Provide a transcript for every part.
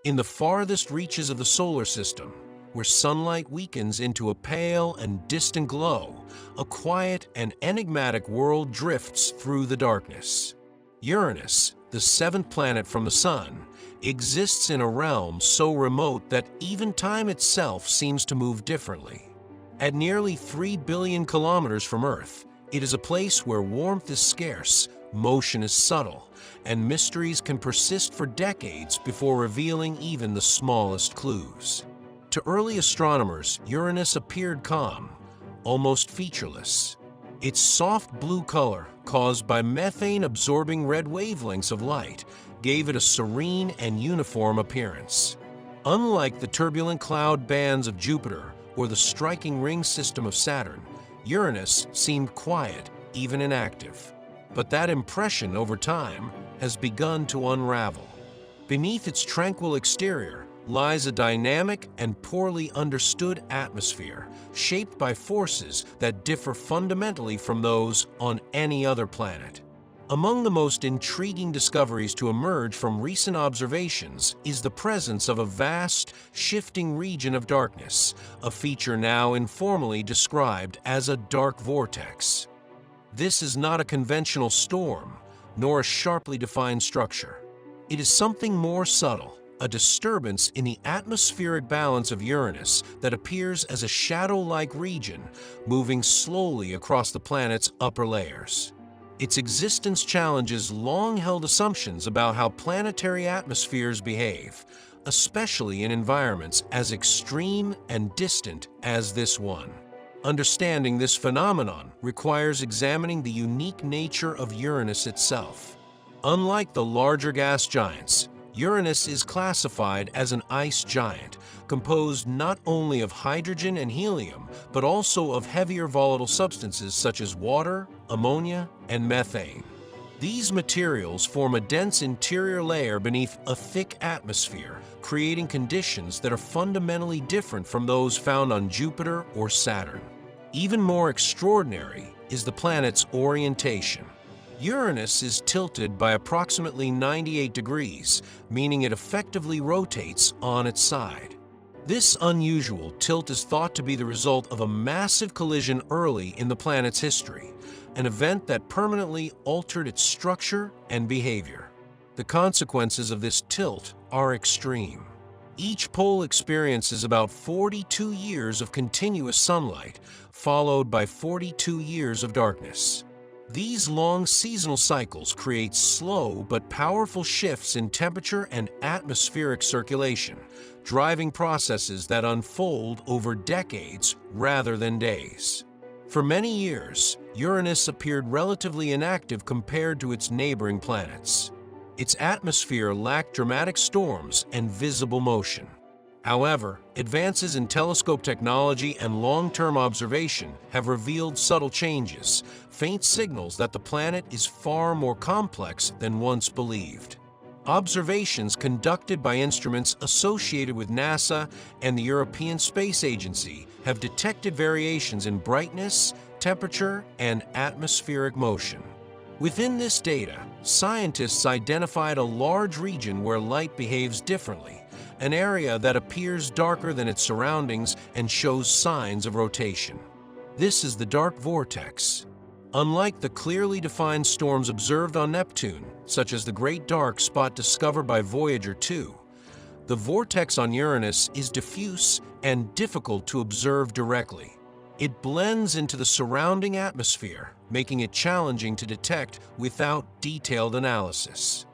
In the farthest reaches of the solar system, where sunlight weakens into a pale and distant glow, a quiet and enigmatic world drifts through the darkness. Uranus, the seventh planet from the Sun, exists in a realm so remote that even time itself seems to move differently. At nearly 3 billion kilometers from Earth, it is a place where warmth is scarce, motion is subtle, and mysteries can persist for decades before revealing even the smallest clues. To early astronomers, Uranus appeared calm, almost featureless. Its soft blue color, caused by methane-absorbing red wavelengths of light, gave it a serene and uniform appearance. Unlike the turbulent cloud bands of Jupiter or the striking ring system of Saturn, Uranus seemed quiet, even inactive. But that impression over time has begun to unravel. Beneath its tranquil exterior lies a dynamic and poorly understood atmosphere, shaped by forces that differ fundamentally from those on any other planet. Among the most intriguing discoveries to emerge from recent observations is the presence of a vast, shifting region of darkness, a feature now informally described as a dark vortex. This is not a conventional storm, nor a sharply defined structure. It is something more subtle, a disturbance in the atmospheric balance of Uranus that appears as a shadow-like region moving slowly across the planet's upper layers. Its existence challenges long-held assumptions about how planetary atmospheres behave, especially in environments as extreme and distant as this one. Understanding this phenomenon requires examining the unique nature of Uranus itself. Unlike the larger gas giants, Uranus is classified as an ice giant, composed not only of hydrogen and helium, but also of heavier volatile substances such as water, ammonia, and methane. These materials form a dense interior layer beneath a thick atmosphere, creating conditions that are fundamentally different from those found on Jupiter or Saturn. Even more extraordinary is the planet's orientation. Uranus is tilted by approximately 98 degrees, meaning it effectively rotates on its side. This unusual tilt is thought to be the result of a massive collision early in the planet's history, an event that permanently altered its structure and behavior. The consequences of this tilt are extreme. Each pole experiences about 42 years of continuous sunlight, followed by 42 years of darkness. These long seasonal cycles create slow but powerful shifts in temperature and atmospheric circulation, driving processes that unfold over decades rather than days. For many years, Uranus appeared relatively inactive compared to its neighboring planets. Its atmosphere lacked dramatic storms and visible motion. However, advances in telescope technology and long-term observation have revealed subtle changes, faint signals that the planet is far more complex than once believed. Observations conducted by instruments associated with NASA and the European Space Agency have detected variations in brightness, temperature, and atmospheric motion. Within this data, scientists identified a large region where light behaves differently, an area that appears darker than its surroundings and shows signs of rotation. This is the dark vortex. Unlike the clearly defined storms observed on Neptune, such as the Great Dark Spot discovered by Voyager 2, the vortex on Uranus is diffuse and difficult to observe directly. It blends into the surrounding atmosphere, making it challenging to detect without detailed analysis.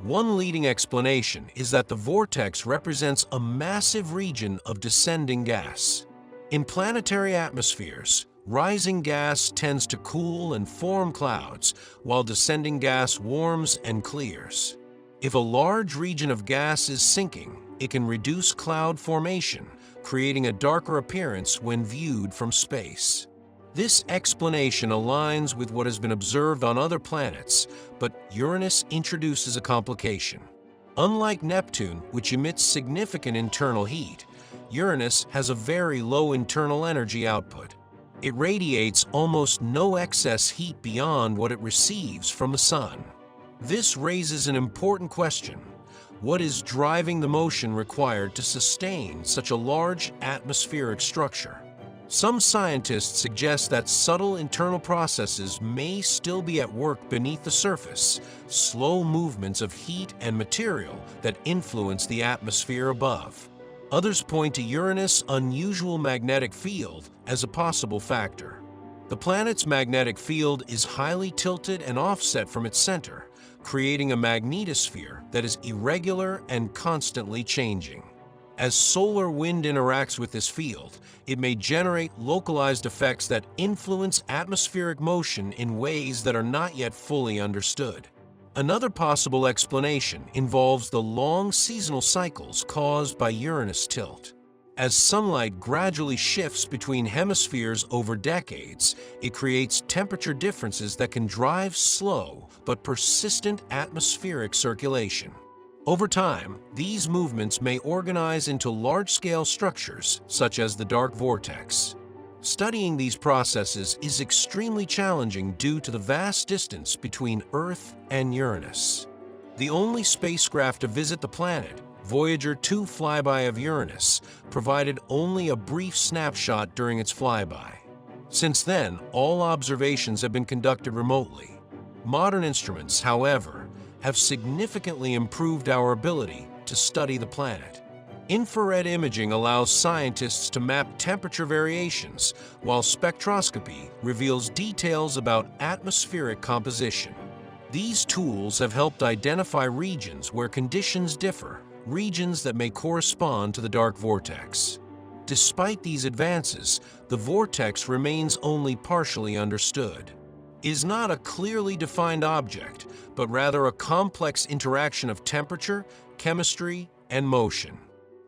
One leading explanation is that the vortex represents a massive region of descending gas. In planetary atmospheres, rising gas tends to cool and form clouds, while descending gas warms and clears. If a large region of gas is sinking, it can reduce cloud formation, creating a darker appearance when viewed from space. This explanation aligns with what has been observed on other planets, but Uranus introduces a complication. Unlike Neptune, which emits significant internal heat, Uranus has a very low internal energy output. It radiates almost no excess heat beyond what it receives from the Sun. This raises an important question. What is driving the motion required to sustain such a large atmospheric structure? Some scientists suggest that subtle internal processes may still be at work beneath the surface, slow movements of heat and material that influence the atmosphere above. Others point to Uranus' unusual magnetic field as a possible factor. The planet's magnetic field is highly tilted and offset from its center, creating a magnetosphere that is irregular and constantly changing. As solar wind interacts with this field, it may generate localized effects that influence atmospheric motion in ways that are not yet fully understood. Another possible explanation involves the long seasonal cycles caused by Uranus tilt. As sunlight gradually shifts between hemispheres over decades, it creates temperature differences that can drive slow but persistent atmospheric circulation. Over time, these movements may organize into large-scale structures, such as the dark vortex. Studying these processes is extremely challenging due to the vast distance between Earth and Uranus. The only spacecraft to visit the planet, Voyager 2 flyby of Uranus, provided only a brief snapshot during its flyby. Since then, all observations have been conducted remotely. Modern instruments, however, have significantly improved our ability to study the planet. Infrared imaging allows scientists to map temperature variations, while spectroscopy reveals details about atmospheric composition. These tools have helped identify regions where conditions differ, regions that may correspond to the dark vortex. Despite these advances, the vortex remains only partially understood. It is not a clearly defined object, but rather a complex interaction of temperature, chemistry, and motion.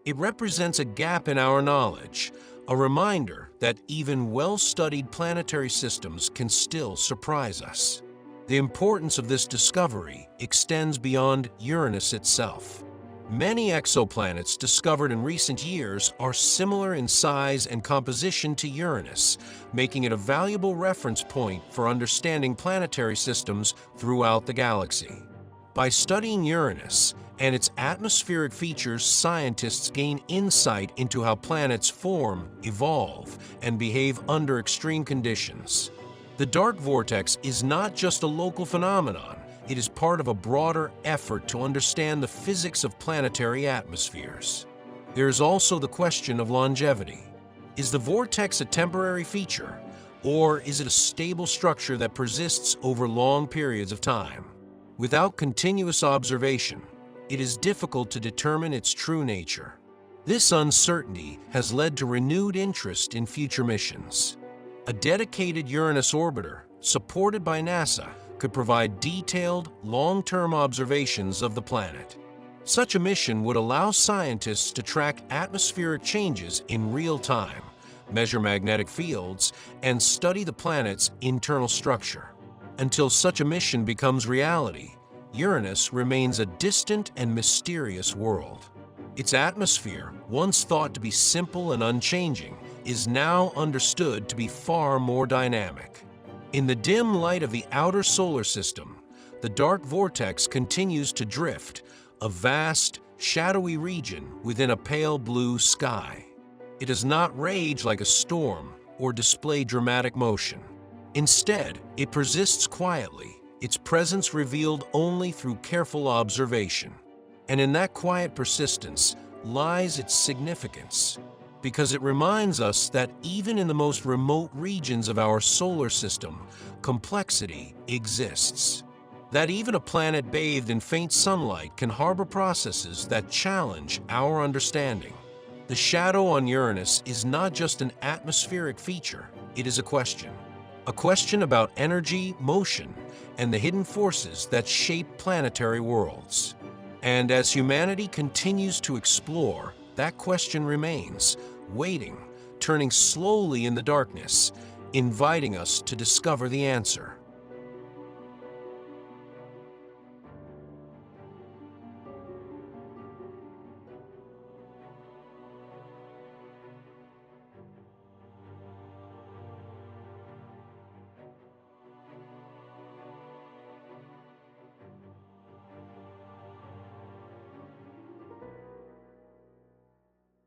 It represents a gap in our knowledge, a reminder that even well-studied planetary systems can still surprise us. The importance of this discovery extends beyond Uranus itself. Many exoplanets discovered in recent years are similar in size and composition to Uranus, making it a valuable reference point for understanding planetary systems throughout the galaxy. By studying Uranus and its atmospheric features, scientists gain insight into how planets form, evolve, and behave under extreme conditions. The dark vortex is not just a local phenomenon. It is part of a broader effort to understand the physics of planetary atmospheres. There is also the question of longevity. Is the vortex a temporary feature, or is it a stable structure that persists over long periods of time? Without continuous observation, it is difficult to determine its true nature. This uncertainty has led to renewed interest in future missions. A dedicated Uranus orbiter, supported by NASA, could provide detailed, long-term observations of the planet. Such a mission would allow scientists to track atmospheric changes in real time, measure magnetic fields, and study the planet's internal structure. Until such a mission becomes reality, Uranus remains a distant and mysterious world. Its atmosphere, once thought to be simple and unchanging, is now understood to be far more dynamic. In the dim light of the outer solar system, the dark vortex continues to drift, a vast, shadowy region within a pale blue sky. It does not rage like a storm or display dramatic motion. Instead, it persists quietly, its presence revealed only through careful observation. And in that quiet persistence lies its significance, because it reminds us that even in the most remote regions of our solar system, complexity exists. That even a planet bathed in faint sunlight can harbor processes that challenge our understanding. The shadow on Uranus is not just an atmospheric feature, it is a question. A question about energy, motion, and the hidden forces that shape planetary worlds. And as humanity continues to explore, that question remains, waiting, turning slowly in the darkness, inviting us to discover the answer.